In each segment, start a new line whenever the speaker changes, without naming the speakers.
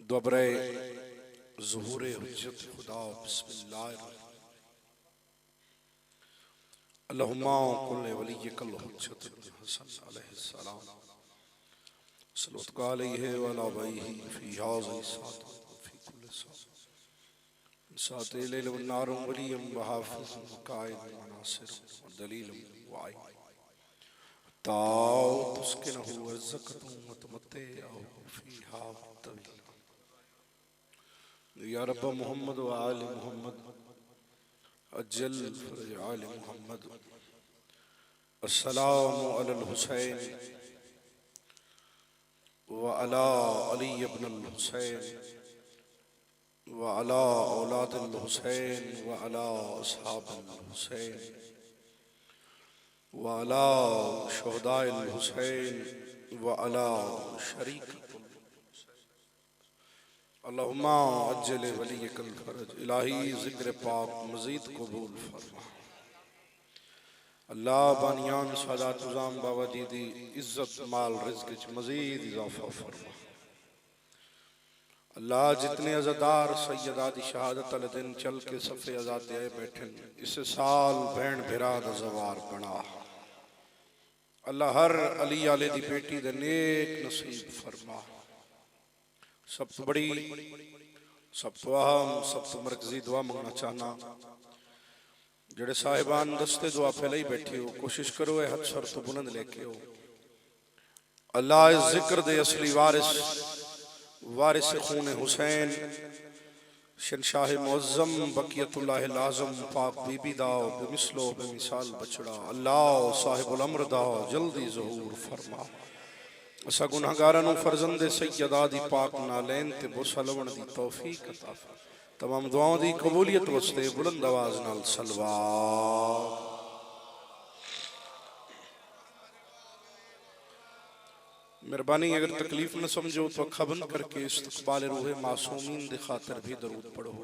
दुबरे ज़ुहूरे हुज्जत खुदा बिस्मिल्लाह अल्लाहुम्मा कुल्ले वलिय्यकल हुज्जत हसन अलैहिस्सलाम सल्लल्लाहु अलैहि व अला आलिहि फी हाज़िहि सात फी कुल्लि सात लैल व नार वलियम व हाफ़िज़ व काइद व नासिर व दलील व आइन ताउ तुस्किनहु व ज़कतु व तमत्तिअहु फ़ीहा तवीला या रब मोहम्मद व आल मोहम्मद अज्जल फरज आल मोहम्मद अस्सलामु अलल हुसैन व अला अली इब्न अल हुसैन व अला औलाद अल हुसैन व अला अस्हाब अल हुसैन व अला शुहदा अल हुसैन व अला शरीक अल्लाहुम्मा अज्जल वलियकल फरज। इलाही ज़िक्र पाक मज़ीद कबूल फरमा। अल्लाह बानियान सादात तुज़ाम बावजीदी इज़्ज़त माल रिज़्क़ च मज़ीद इज़ाफ़ा फरमा। अल्लाह जितने अज़ादार सैयदा दी शहादत अल दिन चल के सफ़े अज़ाद आए बैठन इस साल भैन भिरा दा ज़वार बना। अल्लाह हर अली आले दी बेटी दे नेक नसीब फरमा। सब तो बड़ी, सब तो अहम, सब तो मरकजी दुआ मंगना चाहना जेड़े साहिबान दस्ते दुआ पहले ही बैठे हो कोशिश करो हथ सर तो बुलंद लेके हो। अल्लाह इस जिक्र दे असली वारिस वारिस खून हुसैन शहंशाह मुअज़्ज़म बक़ियतुल्लाह लाज़म पाक बीबी दाओ बेमिसलो बेमिसाल बछड़ा अल्लाह साहिबुल अम्र दाओ जल्दी ज़हूर फरमा। असा गुनाहगारां नूं फरजंदे सैयदा दी पाक नालैन ते बुरसा लवण दी तौफीक अता फरमा। तमाम दुआओं दी कबूलियत वास्ते बुलंद आवाज़ नाल सलवात। मेहरबानी अगर तकलीफ न समझो तो अखा बंद करके इस्तक़बाल रूहे मासूमीन दी खातिर भी दरूद पढ़ो।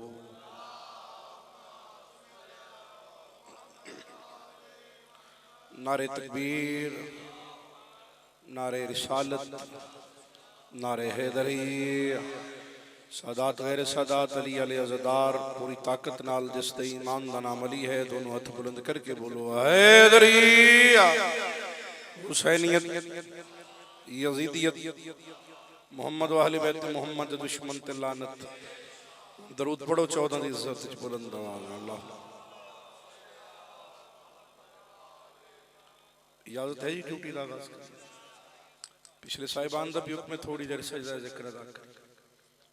नारे तकबीर, नारे रिसालत, नारे हैदरी, सादात गैर सादात अली अले अज़दार पूरी ताकत नाल जिसते ईमान दा नाम अली है दोनों हाथ बुलंद करके बोलो हैदरी हुसैनियत यजीदियत मोहम्मद व अहले बैत मोहम्मद दुश्मन ते लानत। दरूद पढ़ो 14 दी इज्जत च बुलंद आवाज़ अल्लाह। इजाजत है जी ड्यूटी दा आगाज़ पिछले साहिबान दा भी हुक्म में थोड़ी देर सजदा ज़िक्र अदा कर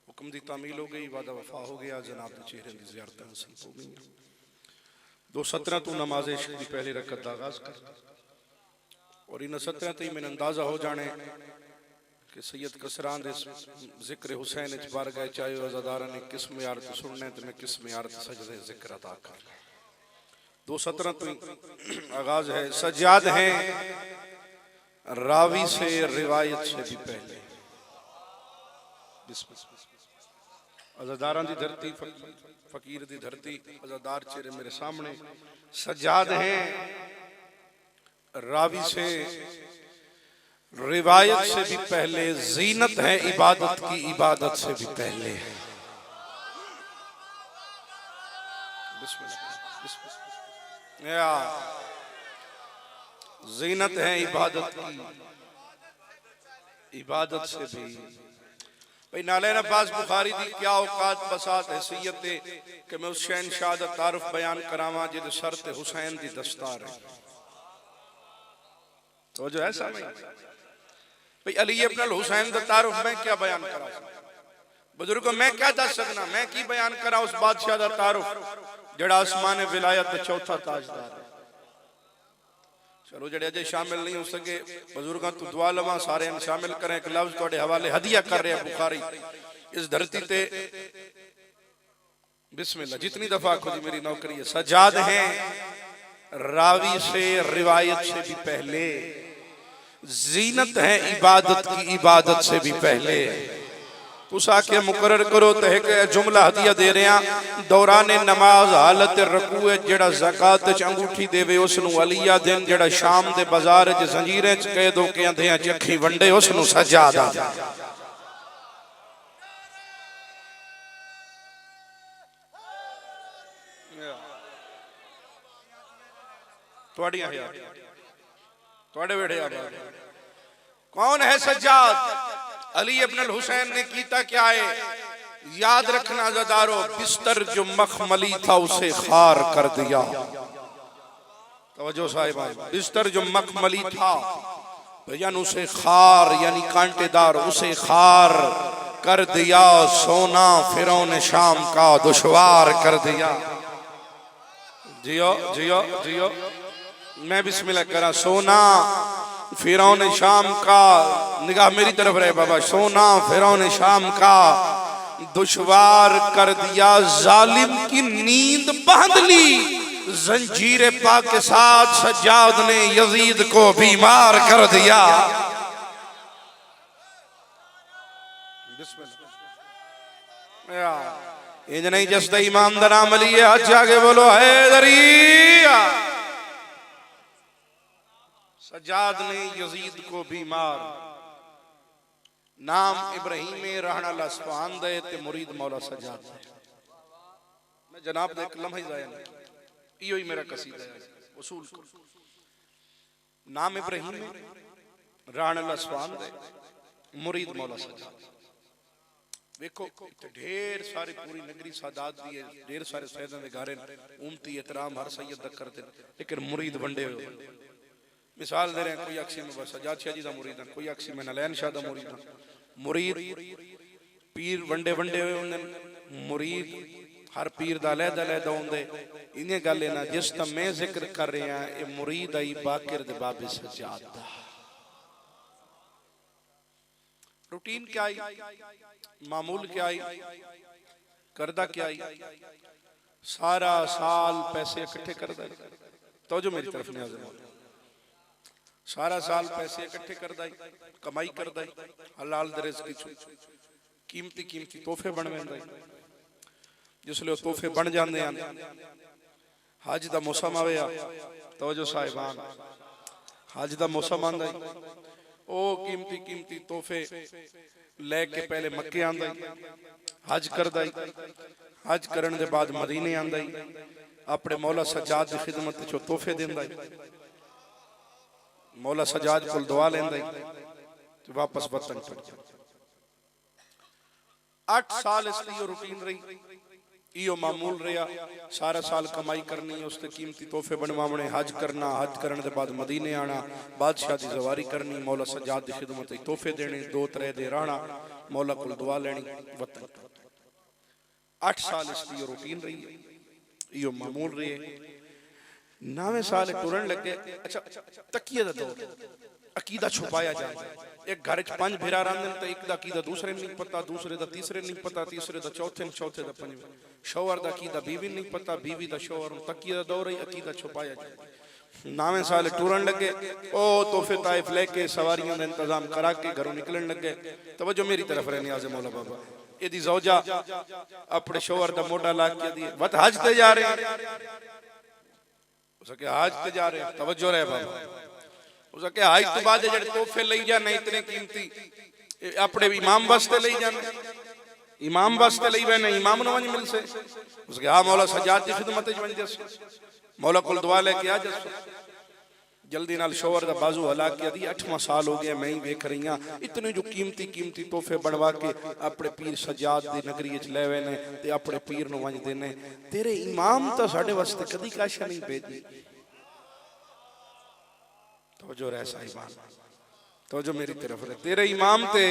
हुक्म दी तामील हो गई वादा वफा हो गया जनाब दे चेहरे दी ज़ियारत हासिल हो गई। 2:17 तू नमाज इश्क दी पहली रकअत दा आगाज़ कर और इन 17 ते मैंने अंदाजा हो जाने कि सैयद कसरान दे ज़िक्र हुसैन च बार गए चाहे अज़ादारा ने किस मियार ते सुनने ते मैं किस मियार ते सजदे ज़िक्र अदा कर। 2:17 तो आगाज़ है। सज्जाद हैं रावी से रिवायत से भी पहले अज़ादारा दी धरती फकीर दी धरती अज़ादार चेहरे मेरे सामने सज्जाद हैं रावी से रिवायत से भी पहले जीनत है इबादत की इबादत से भी पहले। जीनत है इबादत की इबादत से भी। भाई नालैन अब्बास बुखारी दी क्या औकात बसात हैसियत है कि मैं उस शहंशाह दा तारुफ बयान करावां जिहदे सर ते हुसैन दी दस्तार है। तो जो ऐसा नहीं भाई अली इब्न अल हुसैन दा तारुफ मैं क्या बयान करा बुजुर्गों मैं क्या दस सकना मैं की बयान करा उस बादशाह दा तारुफ जेड़ा आसमान विलायत दा चौथा ताजदार है। चलो जेड़े अजे शामिल नहीं हो सके बुजुर्गों तू दुआ लवा सारे शामिल करें एक लफ्ज तुहाडे हवाले हदिया कर रहे हैं बुखारी इस धरती ते बिस्मिल्लाह जितनी दफा खुद मेरी नौकरी है। सज्जाद हैं रावी से रिवायत से भी पहले जीनत है इबादत की इबादत से भी पहले। तुस आके मुकर्रर करो तो एक जुमला हदिया दे रहे हैं दौरान नमाज हालत रकूए जेड़ा ज़कात च अंगूठी देवे उसनु अलिया दिन जेड़ा शाम दे बाजार च जंजीरें च कैद हो के अंधेयां च अखी वंडे उसनु सज्जाद। थोड़ियां हयात थोड़े वेड़े आबाद। कौन है सज्जाद? अली इब्न अल हुसैन ने कीता क्या है? याद रखना ज़दारो, बिस्तर जो मखमली था उसे खार कर दिया। तवज्जो साहिबान, बिस्तर जो मखमली था यानी उसे खार यानी कांटेदार, उसे खार कर दिया। सोना फिरौन शाम का दुश्वार कर दिया। जियो जियो जियो, मैं बिस्मिल्लाह करा। सोना फिरौन शाम का, निगाह मेरी तरफ रहे बाबा। सोना फिरौन शाम का दुश्वार कर दिया। जालिम की नींद बांध ली जंजीर पाक के साथ। सज्जाद ने यजीद को बीमार कर दिया। इंज नहीं जसदा इमाम दा नाम अली है। आज आगे बोलो हैदरिया। सज्जाद ने यजीद को बीमार। नाम इब्राहिम रहना लस्फान दे ते मुरीद मौला सज्जाद। मैं जनाब दे एक लम्हा ही जाया नहीं, इयो ही मेरा कसीदा है वसूल को। नाम इब्राहिम रहना लस्फान दे मुरीद मौला सज्जाद। देखो ढेर सारी पूरी नगरी सादात दी है, ढेर सारे सैयदां दे घारे उम्मती एहतराम हर सैयद दा करदे, लेकिन मुरीद वंडे हुए। मिसाल दे रहे हैं, कोई अक्सी में बस सज्जाद शाह जी दा मुरीद है, कोई अक्सी में नलैन शाह दा मुरीद है। मुरीद पीर वंडे वंडे हुए होंदे, मुरीद हर पीर दा अलग-अलग होंदे। इन्हें गल ना जिस दा मैं जिक्र कर रहा हां, ये मुरीद आई बाकिर दे बाबे सज्जाद दा। रूटीन क्या आई, मामूल क्या आई, करदा क्या आई? सारा साल पैसे इकट्ठे करदा। तो जो मेरी तरफ नहीं आ, सारा साल पैसे इकट्ठे करदा, कमाई करदा, हलाल दे रिज़्क़ चों कीमती कीमती तोहफे बनवांदा। जिसले तोहफे बन जाते हैं, हज का मौसम आया, तो जो साहिबान हज का मौसम आंदा, ओ कीमती कीमती तोहफे लेके पहले मक्के आंदा, हज करदा, हज करन दे बाद मदीने आंदा, अपने मौला सज्जाद की खिदमत चो तोहफे देंदा, मौला सज्जाद कोल दुआ लेंदा, वापस वतन चढ़ जांदा। 8 साल इसलिए रूटीन रही, इो मामूल रहा। सारा साल कमाई करनी, उसते कीमती तोहफे बनवाने, हज करना, हज करने के बाद मदीने आना, बादशाह की जवारी करनी, मौला सज्जाद की खिदमत तोहफे देने, 2-3 दिन रहना, मौला को दुआ लेनी, वतन। 8 साल इसलिए रूटीन रही, इो मामूल रहे। 9वें साल टुरन लगे। अच्छा, तकिए दा दौर, अकीदा छुपाया जाता है। एक घर च 5 भिरा रहिंदे ते एक दा अकीदा दूसरे नहीं पता, दूसरे दा तीसरे नहीं पता, तीसरे दा चौथे, चौथे दा पंजवें। शौहर दा अकीदा बीवी नहीं पता, बीवी दा शौहर। तकिए दा दौर ही अकीदा छुपाया जाता है। 9वें साल टुरन लगे, ओ तोहफे ताइफ लेके सवारियों का इंतजाम करा के घरों निकलन लगे। तवज्जो मेरी तरफ रहने आज़े मौला बाबा। एदी ज़ौजा अपने शौहर दा मोढा ला के दी वत हज ते जा रहे हैं, उसके हज ते जा रहे हैं। तवज्जो रहे बाबा, उसके हज तो बाद जेडे तोहफे लई जाने इतने कीमती, अपने इमाम वास्ते लई जाने, इमाम वास्ते लई वैने, इमाम नु वंज मिल से। उसके हाँ मौला सज्जाद की खिदमत च वंज जस, मौला कोल दुआ लेके आ जस। जल्दी नाल शौहर दा बाजू हला के दी 8वां साल हो गया, मैं ही वेख रही हां इतने जो कीमती कीमती तोहफे बनवा के अपने पीर सज्जाद दी नगरी च ले वैने ते अपने पीर नु वंज देने। तेरे इमाम तो साडे वास्ते कदी काशा नहीं भेजी। तो जो रह साहिबान, तो जो मेरी तरफ रहे, तेरे इमाम ते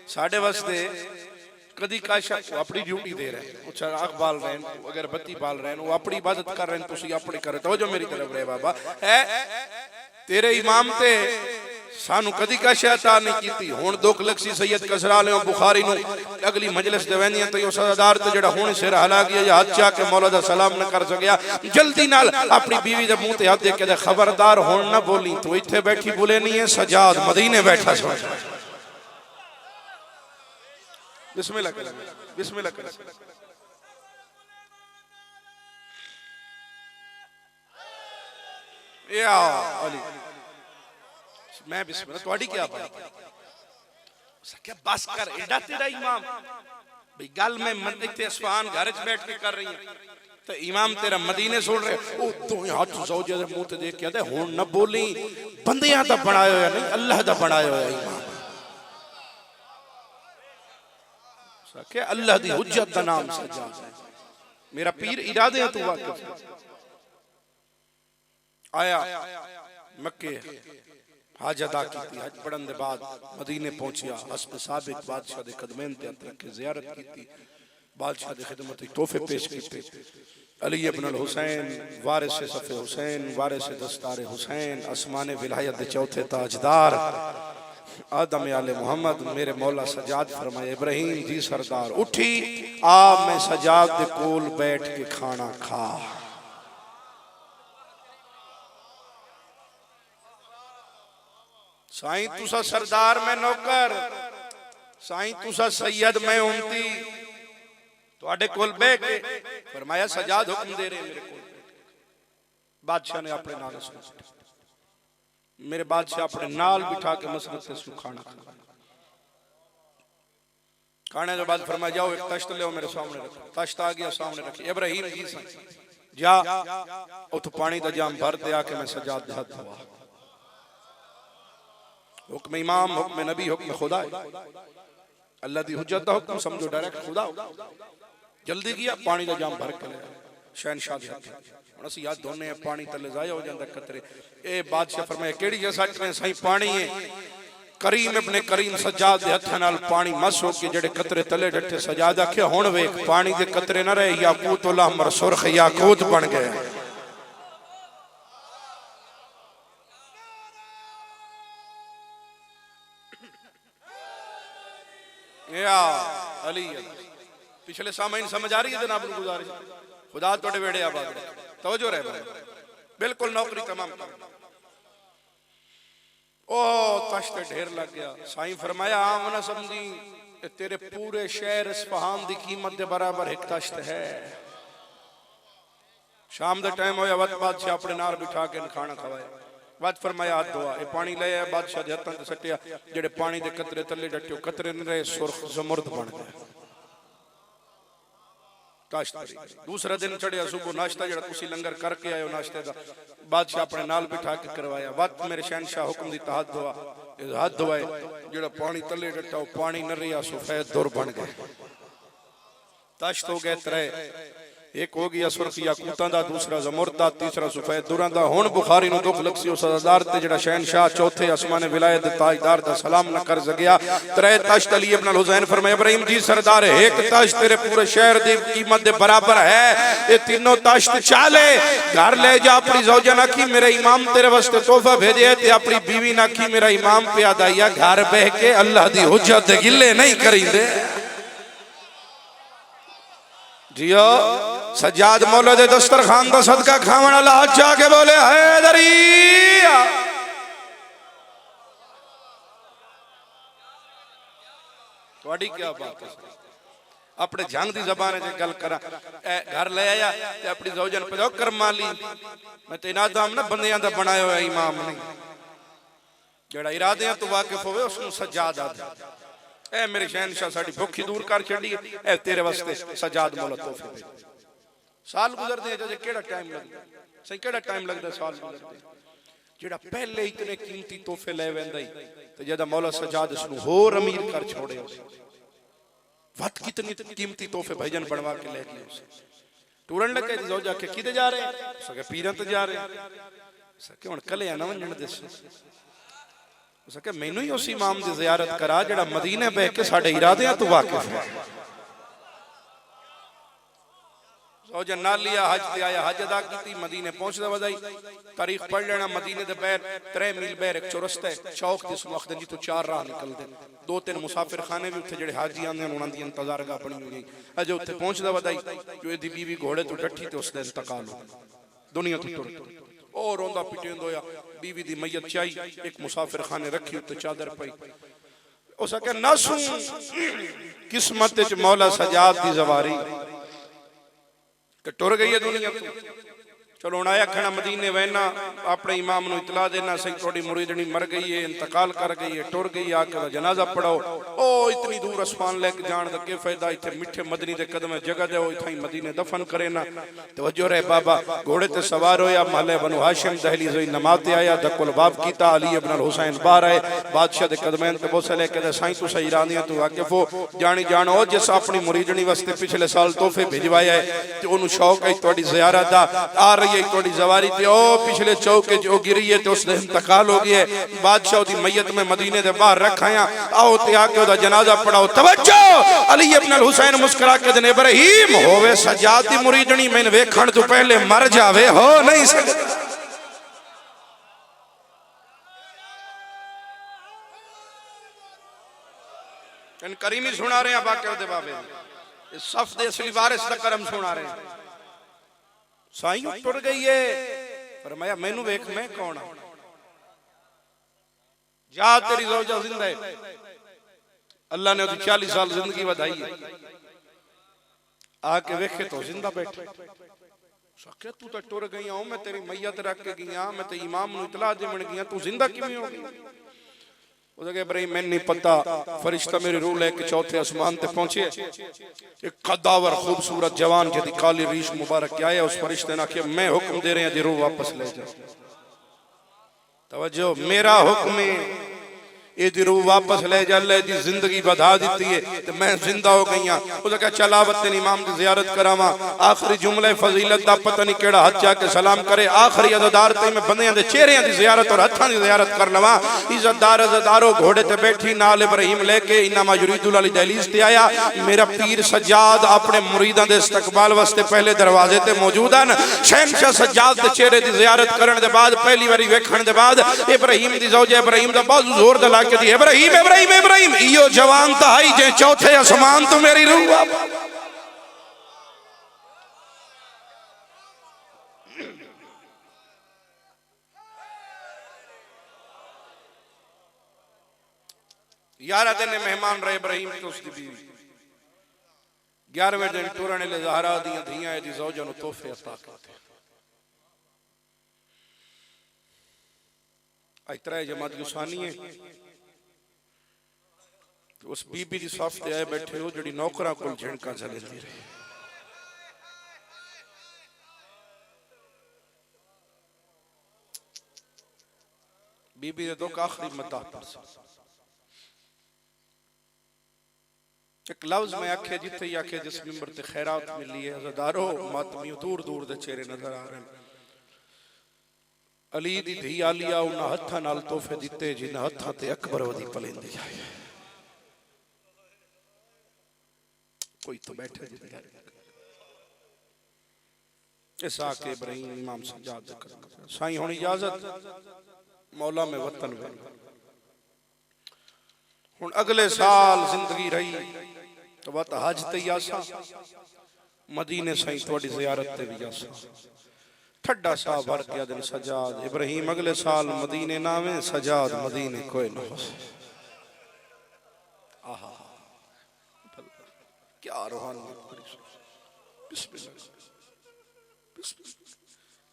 साडे वास्ते कदी काशा अपनी ड्यूटी दे रहे हैं, चिराग बाल रहे हैं, अगर बत्ती बाल रहे हैं, वो अपनी इबादत कर रहे हैं, तुसी अपनी कर रहे। तो जो मेरी तरफ रहे बाबा है, तेरे इमाम ते सानू कदी काशा अता नहीं कीती। हुण दुख लक्सी सैयद कसराले बुखारी नु अगली मजलिस दे वेंदियां ते ओ सदादार ते जेड़ा हुण सिर हला गया या हाथ चा के मौला दा सलाम न कर सकिया, जल्दी नाल अपनी बीवी दे मुंह ते हाथ दे के खबरदार हुण ना बोली, तू इत्थे बैठी बोले नहीं है, सज्जाद मदीने बैठा स। बिस्मिल्लाह कर, बिस्मिल्लाह कर। या अली मैं बिस्मिल्लाह, थोड़ी क्या बात क्या बस कर, एडा तेरा इमाम भाई गल मैं इत्थे असफान घर च बैठ के कर रही हूं, तो इमाम तेरा मदीने सुन रहे उतों ही हाथ ज़ौजे दे मुंह ते देख के आते हुण न बोली बंदियां दा बनाया होया नहीं अल्लाह दा बनाया होया इमाम सके अल्लाह दी हुज्जत दा नाम सज्जाद है मेरा पीर इरादे तू वाकिफ आया मक्के हज अदा की हज पढ़न दे बाद मदीने पहुंचिया हस्ब साबिक बादशाह दे कदमें ते हथ रख के ज़ियारत की बादशाह की खिदमत तोहफे पेश किए अली इब्न अल हुसैन वारिस सफ़े हुसैन वारिस दस्तार हुसैन आसमान विलायत दे चौथे ताजदार आदम आले मोहम्मद मेरे मौला सजाद फरमाए इब्राहिम जी सरदार उठी आ मैं सजाद दे कोल बैठ के खाना खा साईं तुसा सरदार मैं नौकर साईं तुसा सैयद मैं उम्मती तुहाडे कोल बैठ के फरमाया सजाद हुक्म दे रहे मेरे कोल बादशाह ने अपने नाल सुना मेरे बादशाह अपने नाल बिठा के मसरत से खाना खाने के बाद फरमाया जाओ एक तश्त ले मेरे सामने रखो तश्त आ गया सामने रखी इब्राहिम जी जा उठ पानी का जाम भर दे आके मैं सजाद दे हाथ धोआ हुक्म इमाम हुक्म नबी हुक्म खुदा अल्लाह दी हुज्जत दा हुक्म समझो डायरेक्ट खुदा जल्दी किया पानी का जाम भर के ले शहनशाह दे हाथ हुण असि याद दोने पानी तले जाया हो जांदा कतरे ए बादशाह फरमाए केड़ी जैसा ने सही पानी है करीम इब्ने करीम सजाद दे हत्थां नाल पानी मस हो के जेड़े कतरे तले डटे सजाद आखे हुण वेख पानी दे कतरे ना रहे याकूत उल अहमर सुरख याकूत बन गए या अली पिछले सामने समझ आ रही है जनाब गुजारिश खुदा तोड़े वेड़े आबाद तवज्जो रहे बिल्कुल नौकरी तमाम ओ तश्त ढेर लग गया साईं फरमाया आम ना समझी तेरे पूरे शहर इस्फहान दी कीमत के बराबर एक तश्त है शाम का टाइम होया वत बादशाह अपने नाल बिठा के खाना खवाया बात फरमाया हाथ धोआ ये पानी ले आया बादशाह दे हत्थां ते सट्टिया जेड़े पानी दे कतरे तले डटे कतरे ने रहे सुर्ख जमुर्द बन गए दूसरा दिन चढ़िया सुबह नाश्ता जरा तुसी लंगर करके आयो नाश्ते दा बादशाह अपने नाल बिठा के करवाया वत मेरे शहनशाह हुक्म दी हाथ धोआ हाथ धोए जेड़ा पानी तले डटा वो पानी न रहा सफेद दुर बन गए तश्त हो गए त्रै एक हो गया सुर्ख याकूतां दा दूसरा ज़मुर्द दा तीसरा सफेद दुरां दा हुण बुखारी नु दुख लग सी उस सरदार ते जेड़ा शहनशाह चौथे आसमान विलायत ताजदार दा सलाम न कर सकिया त्रै तश्त अली इब्न हुसैन फरमाया इब्राहिम जी सरदार एक तश्त तेरे पूरे शहर दी कीमत दे बराबर है ये तीनों तश्त चाले घर ले जा अपनी ज़ौजा नखी मेरे इमाम तेरे वास्ते तोहफा भेजे ते अपनी बीवी नखी मेरा इमाम पे अदाइया घर बह के अल्लाह दी हुज्जत दे गिले नहीं करींदे जियो सजाद मौला दे दस्तरखान दा सदका खावन वाला हाथ जाके बोले हैदरी थोड़ी क्या बात है अपने जंग दी ज़बान च गल करा घर ले आया ते अपनी ज़ौजन पे करमाली मैं ते इनादाम ना बंदियां दा बनाया होया इमाम नहीं जेड़ा इरादियां तो वाकिफ होवे उसनु सजाद आदा ए मेरे शहनशाह साडी भुखी दूर कर छड़ी ए तेरे वास्ते सजाद मौला तोहफे भेज साल गुजरते हैं केड़ा टाइम लगदा सही केड़ा टाइम लगदा साल गुजरते जेड़ा पहले इतने कीमती तोहफे ले वेंदा ही ते जदा मौला सजाद इसनु होर अमीर कर छोड़े वत कितनी कीमती तोहफे भाईजान बनवा के ले गए उसे टूरन लगे ज़ौजा के किदे जा रहे हैं सके पीरन ते जा रहे हैं सके हुन कले ना वंजण दस सके मैनू ही उस इमाम दी ज़ियारत करा जेड़ा मदीने बह के साडे इरादियां तो वाकिफ है ज़ौजा नाल लिया हज ते आया हज अदा की मदीने पहुंचदा वदाई तारीख पढ़ लेना मदीने दे बैर 3 मील बैर एक चौरस्ता है चौक जिस वक्त जी तो 4 राह निकलदे 2-3 मुसाफिर खाने भी उत्थे जेड़े हाजी आंदे उन्हां दी इंतजारगाह बनी हुई अजे उत्थे पहुंचदा वदाई जो इदी बीवी घोड़े तो डठी ते उसदा इंतकाल हो दुनिया तो टुर ओ रोंदा पिटेंदा होया बीवी दी मैयत चाई एक मुसाफिर खाने रखी उत्ते चादर पई ओ सके नसू किस्मत च मौला सजाद दी ज़वारी टुर गई है दुनिया तो चलो हुण आया खड़ा मदीने वहना अपने इमाम नूं इतला देना सही थोड़ी मुरीदनी मर गई है, इंतकाल कर गई है, टुर गई, आके जनाजा पढ़ाओ। ओ इतनी दूर आसमान लेके जान दा के फायदा, इत्थे मिठे मदनी दे कदम जगह दे इत्थे मदीने दफन करे ना। तवज्जो रहे बाबा घोड़े ते सवार होया, महले बनु हाशिम दहलीज़ होई, नमाज ते आया, दकुल बाब कीता, अली इब्न अल हुसैन बाहर आए, बादशाह दे कदमैन ते बोसे लेके दे साईं तुसा ईरानियां तू वाकिफ हो, जानी जानो जिस अपनी मुरीदनी वास्ते पिछले साल तोहफे भिजवाया है ते ओनू शौक है तुहाडी ज़ियारत दा, आ रही है तुहाडी ज़वारी ते ओ पिछले चौके जो गिरी है तो उसने इंतकाल हो गया है, बादशाह दी मैयत में मदीने दे बाहर रखाया, आओ ते आके ओदा जनाजा पढ़ाओ। तवज्जो अली इब्न अल हुसैन मुस्कुरा के दिन इब्राहिम होवे सज्जाद दी मुरीदनी मैन वेखण तो पहले मर जावे हो नहीं सकदा। इन करीमी सुना रहे हैं बाकी दे बाबे इस सफ दे असली वारिस दा करम सुना रहे हैं। साईं टुर गई है फरमाया मैनू वेख मैं कौन हां, जा तेरी ज़ौजा जिंदा है, अल्लाह ने 40 साल जिंदगी बढ़ाई है, आके वेखे तो जिंदा बैठे। सके तू तो टुर गई हूं, मैं तेरी मैयत रख के गई, मैं तो इमाम नूं इतला देवन गई, तू जिंदा किवें हो गई? इब्राहिम मैंने नहीं पता, फरिश्ता मेरी रूह लेके चौथे आसमान ते पहुंचे, एक कद्दावर खूबसूरत जवान जिहदी काली रीश मुबारक क्या है, उस फरिश्ते ने आखिया मैं हुक्म दे रहे हैं जी रूह वापस ले जा। तवज्जो मेरा हुक्म है ये रूह वापस ले जा, ले दी जिंदगी बढ़ा दी है तो मैं जिंदा हो गई हां। उसने कहा चला वत इमाम की जियारत करावा, आखिरी जुमले फजीलत दा पता नहीं केड़ा हाथ जाके सलाम करे, आखिरी अज़ादार ते मैं बंदियां दे चेहरियां दी जियारत और हत्थां दी जियारत कर लवा। इज्जतदार अज़ादारो घोड़े ते बैठी नाल इब्राहिम लेके इन्नमा युरीदुल अली दहलीज़ ते आया। मेरा पीर सज्जाद अपने मुरीदां दे इस्तकबाल वास्ते पहले दरवाजे ते मौजूद हैं। शहनशाह सज्जाद दे चेहरे दी जियारत करन दे बाद पहली बारी वेखण दे बाद इब्राहिम दी ज़ौजा इब्राहिम दा बाजू जोर दा ला के दी इब्राहिम इब्राहिम इब्राहिम इयो जवान ता आई जे चौथे आसमान तो मेरी रूह यारा दिन मेहमान रहे इब्राहिम तो उसकी बीवी 11वें दिन टुरने ले ज़हरा दियां धियां दी ज़ौजा नु तोहफे अता करते। आज त्रै जमात गुसानी है उस बीबी की सफ ते आए बैठे हो जिहड़ी नौकरां कोल झिणका झलेंदी रही। बीबी दे दो आखिरी मदाह पर एक लफ्ज में आखे जिथे ही आखे जिस मिंबर ते खैरात मिली है, अज़ादारो मातमी दूर दूर दे चेहरे नजर आ रहे हैं। अली दी धी आलिया उन्हां हत्थां नाल तोहफे दिते जिन्हां हत्थां ते अकबर वदी पलेंदी आई। कोई तो बैठे इस आके इब्राहिम इमाम सज्जाद कर साईं हुण इजाजत मौला में वतन वे हुण अगले साल जिंदगी रही तो वत हज ते यासा मदीने साईं थोड़ी जियारत ते भी यासा ठड्डा सा भर के दिन सज्जाद इब्राहिम अगले साल मदीने नावे सज्जाद मदीने कोई न हो। आहा क्या रूहानियत, बिस्मिल्लाह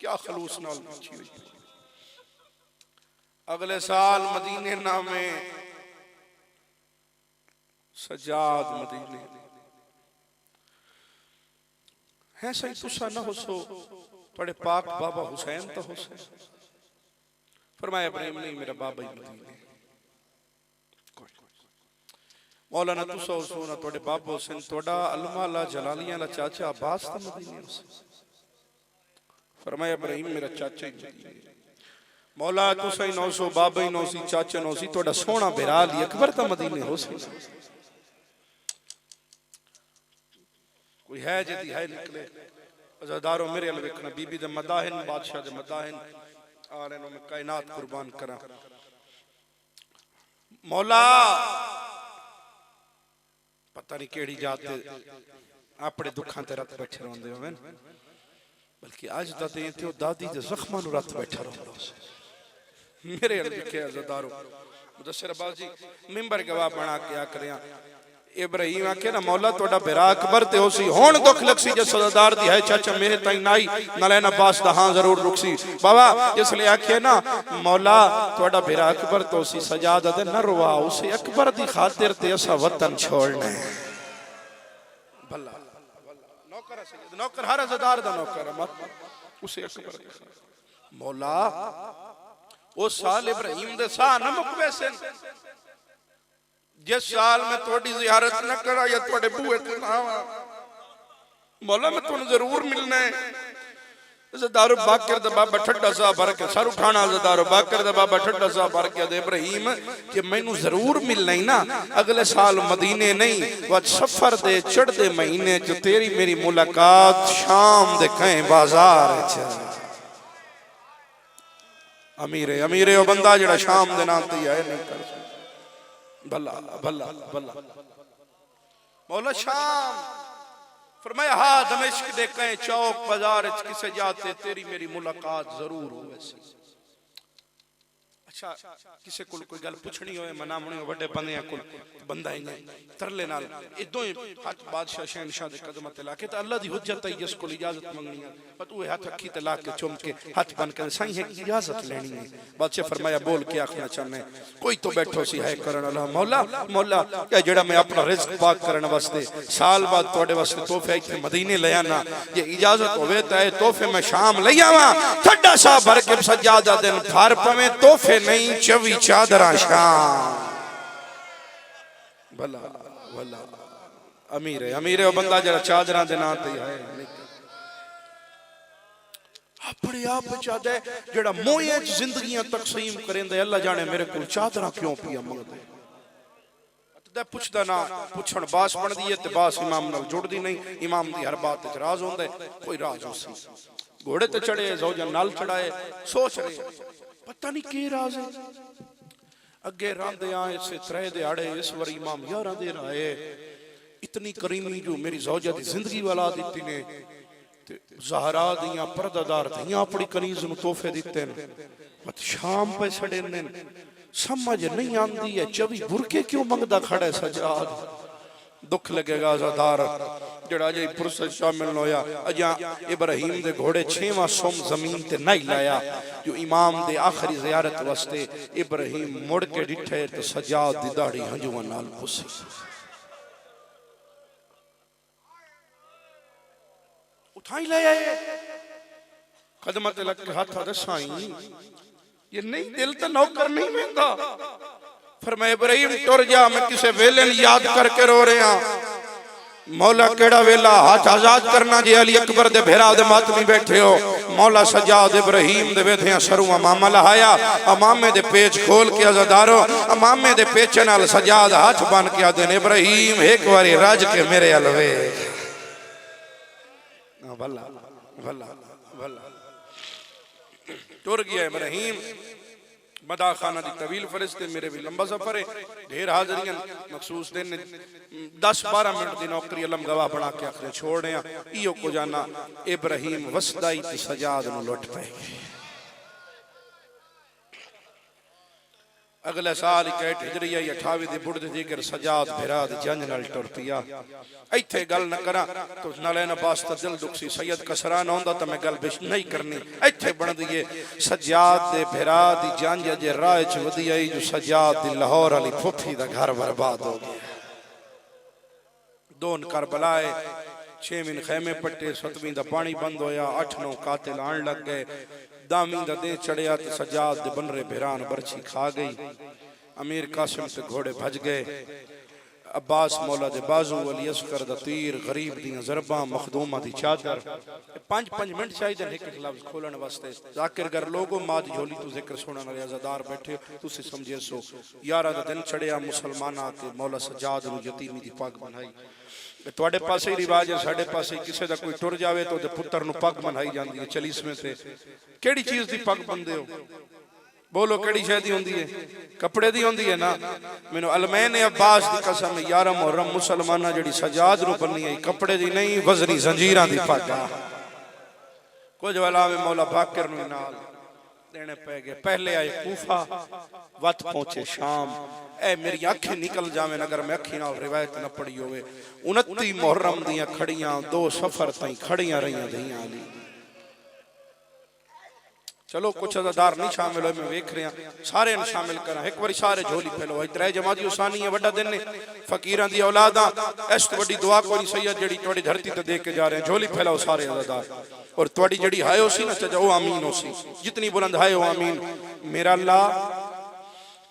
क्या खलूस नाल लिखी हुई। अगले साल मदीने नामे सज्जाद मदीने है सही तुसा ना होसो थोड़े पाक बाबा हुसैन तो होसे। फरमाया इब्राहिम नहीं मेरा बाबा ही मदीने मौलाना तुसा होसो ना थोड़े बाबा हुसैन थोड़ा अलमाला जलालियां ला चाचा अब्बास तो मदीने होसे। फरमाया इब्राहिम मेरा चाचा ही मदीने मौला तुसा ही नौसो बाबा ही नौसी चाचा नौसी थोड़ा सोना बिरा ली अकबर तो मदीने होसे। कोई है जदी है निकले अज़ादारो मेरे अल वेखना बीबी दे मदाहिन बादशाह दे मदाहिन आ रहे नो मैं कायनात कुर्बान करा। मौला पता नहीं केड़ी जात अपने दुखां ते रत बैठे रहंदे होवन बल्कि आज दा ते इथे दादी दे जख्मां नु रत बैठा रहंदा मेरे अल लिखे अज़ादारो मुदस्सिर अब्बास जी मिंबर गवाह बना के आ करया इब्राहिम आखे ना मौला तोड़ा बेरा अकबर ते होसी हुण दुख लक्सी जे सदादार दी है चाचा मेरे ताई नाई नलैन अब्बास दा हां जरूर रुकसी बाबा इसलिए आखे ना मौला तोड़ा बेरा अकबर तो सी सजाद दे न रुआ उसे अकबर दी खातिर ते असा वतन छोड़ना है भला नौकर सैयद नौकर हर अज़दार दा नौकर मत उसे अकबर दी मौला ओ साल इब्राहिम दे सा न मुकवे से जिस साल में थोड़ी जियारत न करा या थोड़े बूहे ते ना मौला मैं तुम जरूर मिलना है ज़दारो बाकर दा बाबा ठड्डा सा भर के सर उठाना ज़दारो बाकर दा बाबा ठड्डा सा भर के दे इब्राहिम कि मैनू जरूर मिलना ही ना अगले साल मदीने नहीं वह सफर दे चढ़दे महीने जो तेरी मेरी मुलाकात शाम दे कहीं बाजार च अमीरे अमीरे ओ बंदा जेड़ा शाम दे नाम ते आए नहीं कर भला भला भला मौला शाम फरमाया हा दमिश्क दे कहीं चौक बाजार किसे जाते तेरी मेरी मुलाकात जरूर होवे सी अच्छा किसे कोल कोई गल पूछनी होए मनावणी हो बड़े बंदियां कोल बंदा ही नहीं तरले नाल इदों ही हाथ बादशाह शहनशाह दे कदम ते लाके तो अल्लाह दी हुज्जत है जिस कोल इजाजत मंगनी है पर तू हाथ अखी ते लाके चुम के हाथ बन के सही है इजाजत लेनी है बादशाह फरमाया बोल के आखना चाहने कोई तो बैठो सी है करन अल्लाह मौला मौला क्या जेड़ा मैं अपना रिज़्क पाक करन वास्ते साल बाद तोड़े वास्ते तोहफे इत्थे मदीने ले आना जे इजाजत होवे ता ए तोहफे मैं शाम ले आवां ठड्डा सा भर के सज्जादा दिन घर पवे तोहफे नहीं 24 चादरा शाम भला भला अमीर है अमीर है बंदा जरा चादरा दे नाम ते है अपने आप चाहता है जेड़ा मोए जिंदगियां तकसीम करेंदे अल्लाह जाने मेरे को चादरा क्यों पिया मंगदे ते पुछदा ना पुछण बास बनदी है ते बास इमाम नाल जुड़दी नहीं इमाम दी हर बात विच राज होंदा है कोई राज हो सी घोड़े ते चढ़े ज़ौजा नाल चढ़ाए सोच रहे पता नहीं के राज है अगे रांदे आए इस त्रै दिहाड़े इस बार इमाम 11 दिन आए इतनी करीमी जो मेरी ज़ौजा दी जिंदगी वाला दित्ती ने ते ज़हरा दियां पर्दादार दियां अपनी कनीज नु तोहफे दिते ने मत शाम पे छड़े ने समझ नहीं आंदी है 24 बुरके क्यों मंगदा खड़ा है सजाद दुख लगेगा ज़दार जड़ा जे फुर्सत शामिल होया अजा इब्राहिम दे घोड़े 6वां सोम जमीन ते नहीं लाया जो इमाम दे आखिरी ज़ियारत वास्ते इब्राहिम मुड़ के डिठे तो सजाद दी दाढ़ी हंजुआं नाल पुसी उठाई ले आए कदम ते लग के हाथ दसाई ये नहीं दिल तो नौकर नहीं वेंदा फरमाया इब्राहिम टुर जा मैं किसे वेले याद करके रो रहा मौला केड़ा वेला हाथ आजाद करना जे अली अकबर दे भेरा दे मातमी बैठे हो मौला सजाद इब्राहिम दे वेधियां सरुआ मामा लहाया अमामे दे पेच खोल के अज़दारो अमामे दे पेच नाल सजाद हाथ बन के आदे इब्राहिम एक बारी राज के मेरे अलवे भला भला भला टुर गया इब्राहिम मदा खाना दी तवील फरिश्ते मेरे भी लंबा सफर है ढेर हाजरियां मखसूस दिन 10-12 मिनट दी नौकरी अलम गवाह बना के आखिर छोड़ने इयो को जाना इब्राहिम वसदाई ते सजाद नु लुट पे अगले साल 61 हिजरिया 28 दी बुढ़ दी जिगर सजाद भेरा दी जंज नाल टुर पिया इत्थे गल न करा तो नलैन अब्बास दा दिल दुखसी सैयद कसरान होंदा तो मैं गल बिश नहीं करनी इत्थे बनदी है सजाद दे भेरा दी जंज जे राह च वधी आई जो सजाद दी लाहौर वाली फुफी दा घर बर्बाद हो गया दोन करबलाए 6 खैमे पट्टे 7वीं दा पानी बंद होया 8-9 कातिल आन लग गए दामी दा दे चढ़िया तो सजाद दे बनरे भेरान बरछी खा गई अमीर कासिम से घोड़े भज गए अब्बास मौला दे बाजू अली अस्कर दा तीर गरीब दी ज़रबा मखदूमा दी चादर 5-5 मिनट चाहिए एक एक लफ्ज खोलने वास्ते जाकिर कर लोगो माद झोली तू जिक्र सुनने वाले अज़ादार बैठे तुसी समझे सो 11 दा दिन चढ़िया मुसलमान आके मौला सजाद नु यतीमी दी पग बनाई तुहाडे पासे रिवाज है साडे पासे किसी दा कोई टुर जावे तो दे पुत्र नु पग बनाई जांदी है चलीसवें ते केड़ी चीज दी पग बंदे हो बोलो केड़ी शय दी होंदी है कपड़े दी होंदी है ना मैनू अलमैन अब्बास दी कसम 11 मुहर्रम मुसलमाना जेड़ी सजाद नु बन्नी है कपड़े दी नहीं वजनी जंजीरां दी पग कुछ वलावे मौला बाकर नु नाल देने पै गए पहले आए कूफा वत पहुंचे शाम ए मेरी अख निकल जावे अगर मैं अखी नाल रिवायत न पढ़ी होवे। 29 मुहर्रम दियां खड़ियां 2 सफर ताईं खड़ियां रहियां धीयां अली। चलो कुछ अदादार नहीं शामिल हो, मैं वेख रहा सारे शामिल करा एक बार सारे झोली फैलो। त्रै जमाती उसानी है वड्डा दिन ने फकीरां दी औलादा इस तो वड्डी दुआ कोई नहीं सैयद जेड़ी तुहाडी धरती ते दे के जा रहे हैं। झोली फैलाओ सारे अदादार और तुहाडी जेड़ी हाय हो सी ना चचा ओ आमीन हो सी, जितनी बुलंद हाय हो आमीन। मेरा अल्लाह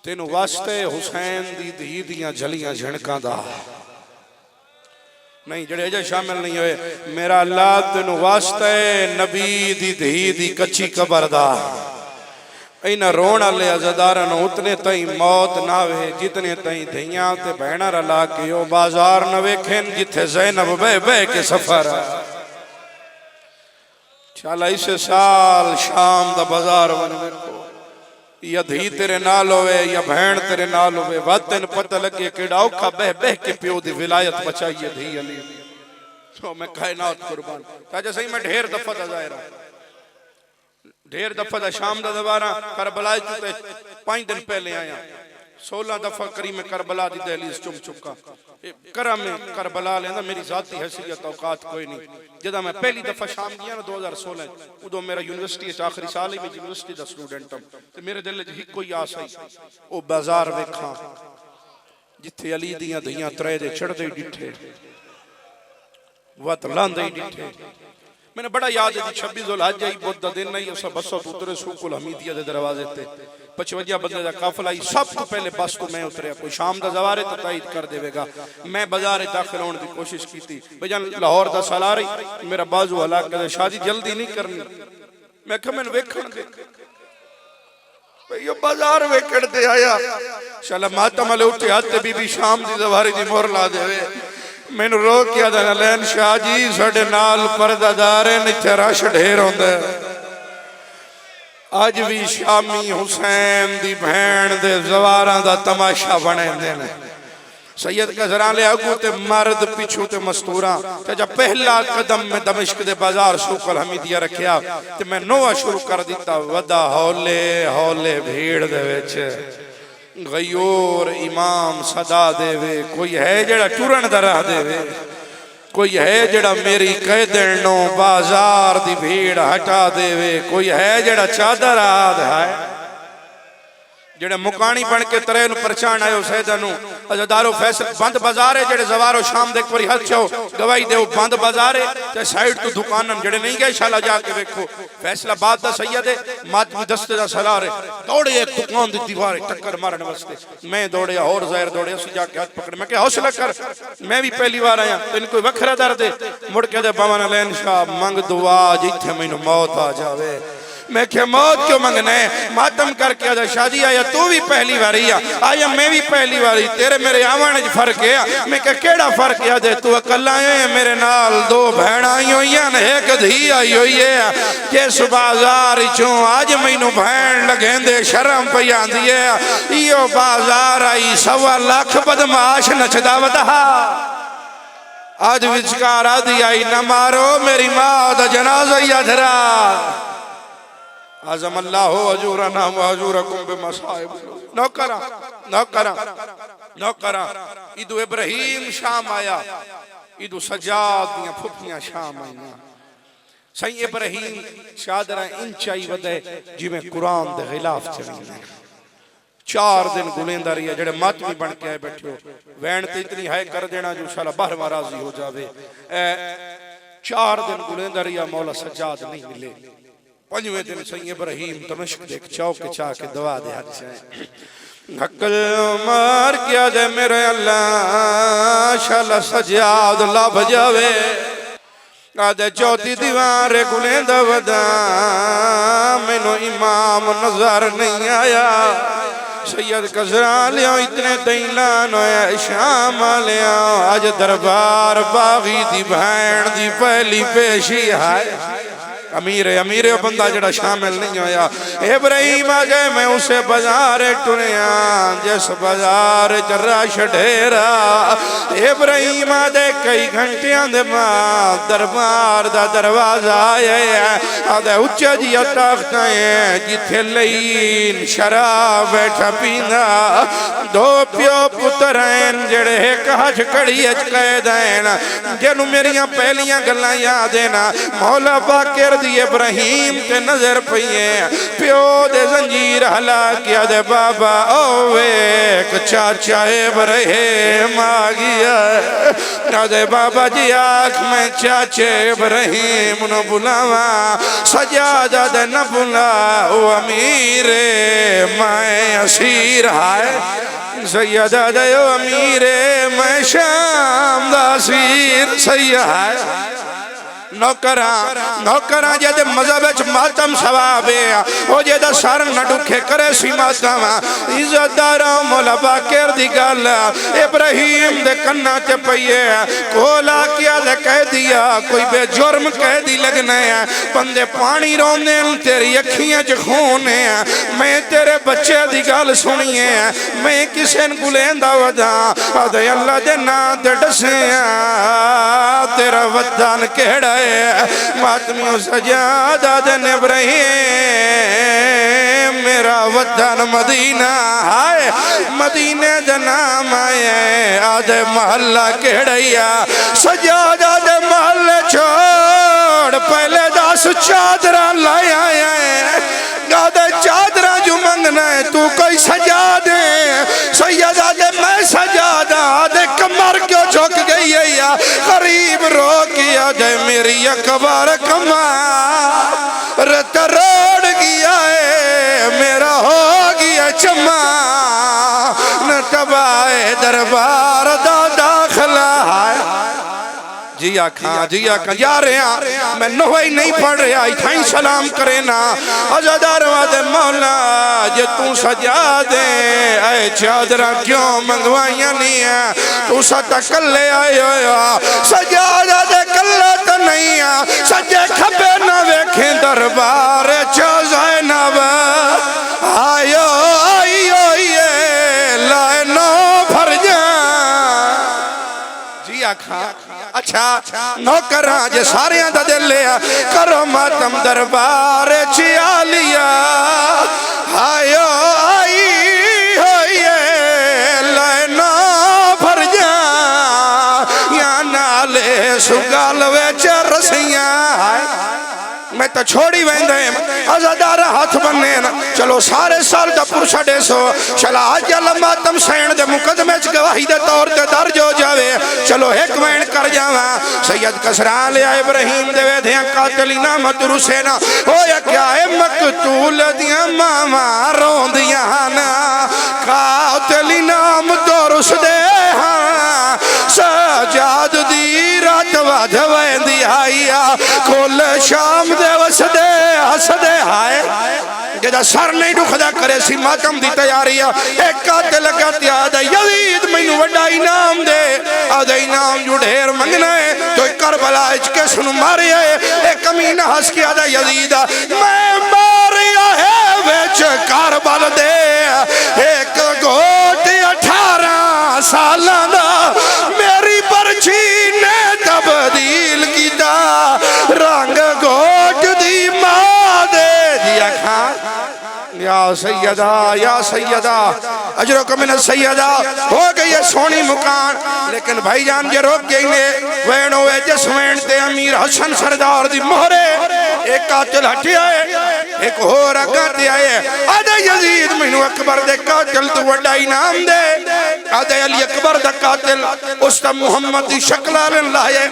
तेनू वास्ते हुसैन दी धी दियां झलियां झणकां दा नहीं जड़े अजे शामिल नहीं होए। मेरा अल्लाह तेनू वास्ते नबी दी धी दी कच्ची कबर दा इन्हां रोण वाले अज़ादारां नूं उतने ताईं मौत ना वे जितने ताईं धीयां ते भैणां रला के ओ बाजार न वेखेन जिथे ज़ैनब बह बह के सफर। शाला इस साल शाम दा बाजार वन वेखो, या धी तेरे नाल होवे या भैन तेरे नाल होवे, वत तेन पता लगे केड़ा औखा बह बह के प्यो दी विलायत बचाइए धी अली। तो मैं कायनात कुर्बान ताजा सही मैं ढेर दफा दा ज़ाहिरा ढेर दफा दा शाम दा दवारा करबला ते 5 दिन पहले आया। 16 दफा करी मैं करबला दी दहलीज चुम चुका करा में करबला लेंदा मेरी जाती हैसियत औकात कोई नहीं। जदा मैं पहली दफा शाम गया ना 2016 उदो मेरा यूनिवर्सिटी आखिरी साल ही में यूनिवर्सिटी दा स्टूडेंट हूं ते मेरे दिल च हिक कोई आस आई ओ बाजार वेखां जिथे अली दियां धीयां त्रै दे चढ़दे डिठे वत लांदे डिठे। मैंने बड़ा याद है 26 ज़ुल्हज आई बुध दा दिन नहीं उस बसों तो उतरे सुकुल हमीदिया दे दरवाजे ते 55 बंदे दा काफिला आई। सब तो पहले बस तो मैं उतरिया, कोई शाम दा ज़वारे तो ताईद कर देवेगा। मैं बाजार दाखिल होने की कोशिश की थी भजन लाहौर दा साल आ रही मेरा बाजू हला के शादी जल्दी नहीं करनी। मैं कहा मैंने वेखण दे यो बाजार वेखण ते आया शाला मातम वाले उठे हाथ ते बीबी शाम दी ज़वारे दी मोहर ला देवे। मैनू रो के आदा लैन शाह जी साडे नाल परदादार है इत्थे रश ढेर होंदा अज भी शामी हुसैन दी भैन दे ज़वारां दा तमाशा बनेंदे ने। सैयद कसरां ले अगू ते मर्द पिछू ते मस्तूरा ते जब पहला कदम में दमिश्क दे बाजार सुकल हमीदिया रखिया ते मैं नोवा शुरू कर दिता। वदा हौले हौले भीड़ दे विच गयूर इमाम सदा देवे, कोई है जड़ा टुरन दा राह देवे, कोई है जड़ा मेरी कह देनो बाजार दी भीड़ हटा देवे, कोई है जड़ा चादर आद है जेड़े मुकानी बन के तरे परेशान आयो सैदानू अज़ादारो फैसल बंद बाजार है जेड़े ज़वारो शाम दे एक बारी हथ चाओ गवाही दे बंद बाजार है ते साइड तो दुकानन जेड़े नहीं गए शाला जाके देखो फैसलाबाद दा सैयद है मातमी दस्ते दा सलार है दौड़े एक दुकान दी दीवार टक्कर मारने वास्ते। मैं दौड़े और ज़ाहिर दौड़े उसी जाके हाथ पकड़े मैं क्या हौसला कर मैं भी पहली बार आया तेन कोई वखरा दर्द है मुड़ के दे बावन लैन शाह मंग दुआ जिथे मैनू मौत आ जावे। मैं क्या मौत क्यों मंगना है मातम करके आजा शादी आया तू भी पहली बारी आया मैं भी पहली बारी तेरे मेरे आवन च फर्क है। मैं क्या केड़ा फर्क है दे तू अकला है मेरे नाल 2 भैन आई हुई ने एक धी आई हुई है जिस बाजार चों अज मैनू भैन लगेंदे शर्म पई आंदी है इो बाजार आई 1.25 लाख बदमाश नचदा वदा अज विचकार आदि आई न मारो मेरी मां दा जनाजा यादरा आज़म अल्लाह अजूरना व अजूरकुम बिमसाइब नौकरा नौकरा नौकरा। ईदो इब्राहिम शाम आया ईदो सजाद दियां फुफियां शाम आईयां। सही इब्राहिम चादर इंचाई वदे जिवें कुरान दे खिलाफ चली 4 दिन गुलेंदा रही जेड़े मातमी बन के आए बैठे हो वैन ते इतनी है कर देना जो शाला बाहरवा राजी हो जावे। 4 दिन गुलेंदा रही मौला सजाद नहीं मिले। 5वें दिन सही इब्राहिम दमिश्क देख चौक चा के दवा दे हाथ से नकल मार किया दे मेरे अल्लाह शाला सजाद लब जावे आदे चौथी दीवार गुलेंदा वदा मैनू इमाम नजर नहीं आया। सैयद कसरा लिया इतने तैलान होया शाम लिया अज दरबार बागी दी भैन दी पहली पेशी है अमीर अमीर बंदा जड़ा शामिल नहीं होया। इब्राहिम आ गए मैं उसे बाजार टुरिया जिस बाजार च रश ढेरा। इब्राहिम आ दे कई घंटिया दे बाद दरबार दा दरवाजा आया आदे उच्चा जी तख्त है जिथे लईन शराब बैठा पींदा। दो प्यो पुत्र हैं जड़े एक हज कड़ी कैद हैं जिन्हों मेरिया पहलियां गल्लां याद है ना। मौला बाकिर दी इब्राहिम ते नजर पईए प्यो दे जंजीर हला के दे बाबा ओ वेख चाचा इब्राहिम आ गया। दे बाबा जी आख मैं चाचे इब्राहिम न बुलावा सजादा दे न बुला ओ अमीर मैं असीर है सैयदा दे ओ अमीर मैं शाम दा असीर सैयद है। नौकरा नौकरा जद मजहब मातम सवाब ओ जेदा सर न दुखे करे सी मातम इज्जतदार मौला बाकिर दी गल इब्राहिम दे कन्ना ते पईए कोला किया दे कह दिया कोई बेजुर्म कैदी लगना है बंदे पानी रोंदे तेरी अखियां च खून है। मैं तेरे बच्चे दी गल सुनिए मैं किसे को लेंदा वदा अदे अल्लाह दे नां ते दसे तेरा वतन केड़ा मातमियों सजादा दिन इब्राहिम मेरा वतन मदीना है। मदीने दा नाम आए आदे महल्ला केड़ैया सजादा दे महल्ले छोड़ पहले 10 चादरा लाया आदे चादरा जो मंगना है तू कोई सजा दे सैयदा दे मैं सजा दा दे कमर क्यों झुक गई है या गरीब रो किया दे मेरी अकबर कमर तरोड़ गया है मेरा हो गया चमा न तबाए दरबार दा दाखला है। जी आखा जा रहा मैं नोई नहीं पढ़ रहा इथाई सलाम करे ना अजादार वादे मौला जे तू सजा दे ऐ चादरा क्यों मंगवाइया नहीं है तू सदा कल्ले आए हो सजा दे कल्ला तो नहीं है सजे खबे ना वेखे दरबार च ज़ैनब आयो आयो ये लाए नो भर जा। जी आखा अच्छा नौकरा जे सारे दा दिल लिया करो मातम दरबार च आलिया आयो आई होइए लैनो भर जा या नाले सुगाल विच रसियां मैं तो छोड़ी वेंदे आजादार हाथ बन्ने चलो सारे साल दा पुरसा डेसो चला जल मातम सैन दे मुकदमे च गवाही दे तौर ते दर्ज हो जावे चलो एक वैन कर जावा। सैयद कसरा लिया इब्राहिम दे वेधियां कातिल इनामत रुसैन होया क्या है मकतूल दियां मामा रोंदियां ना कातिल इनाम तो रुस दे हां सजाद दी रात वध वेंदी आईया कुल शाम दे वसदे हसदे हाय जेदा सर नहीं दुखदा करे सी मातम दी तैयारी एक कातिल लगा त्याद यजीद मैनू वड्डा इनाम दे आदे इनाम जो ढेर मंगना है तो करबला च किस नु मारिया एक कमीना हंस के आदा यजीद मैं मारिया है विच करबल दे एक गोट 18 सालां दा मेरी पर्ची ने तब्दील कीता रंग गोट दी मां दे दिया खा या सैयदा अजरो कमिन सैयदा हो गई है सोनी मुकान लेकिन भाईजान जे रोक गई ने वैन होवे जिस वैन ते अमीर हसन सरदार दी मोहरे एक कातिल हटिया है एक होर अगा ते आए आदे यजीद मैनू अकबर दे कातिल तू वड्डा इनाम दे आदे अली अकबर दा कातिल उस ता मुहम्मद दी शक्ल लाए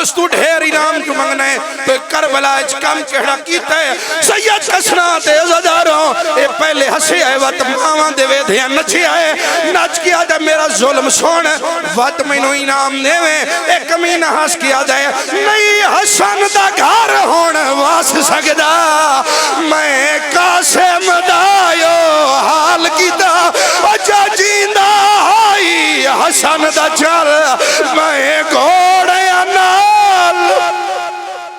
उस तू ढेर इनाम तू मंगना है तो करबला च काम केड़ा कीता है सैयद कसना ते अज़ादारों ए पहले हसे आए वत मावां दे वेधियां नचे आए नच के आदा मेरा जुल्म सुन वत मैनू इनाम देवे एक कमीना हंस के आदा नहीं हसन दा घर होण वास सकदा मैं कासिम दायो हाल कीता अजा जींदा होई हसन दा चल